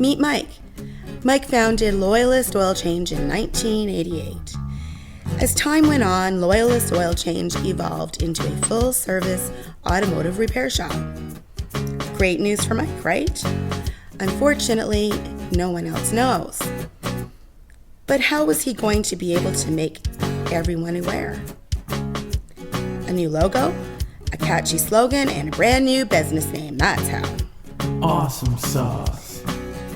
Meet Mike. Mike founded Loyalist Oil Change in 1988. As time went on, Loyalist Oil Change evolved into a full-service automotive repair shop. Great news for Mike, right? Unfortunately, no one else knows. But how was he going to be able to make everyone aware? A new logo, a catchy slogan, and a brand new business name, that's how. Awesome sauce.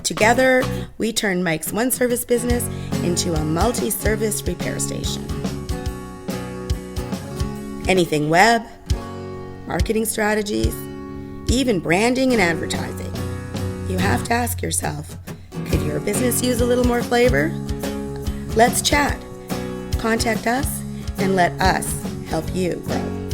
Together, we turned Mike's one-service business into a multi-service repair station. Anything web, marketing strategies, even branding and advertising. You have to ask yourself, could your business use a little more flavor? Let's chat. Contact us and let us help you grow.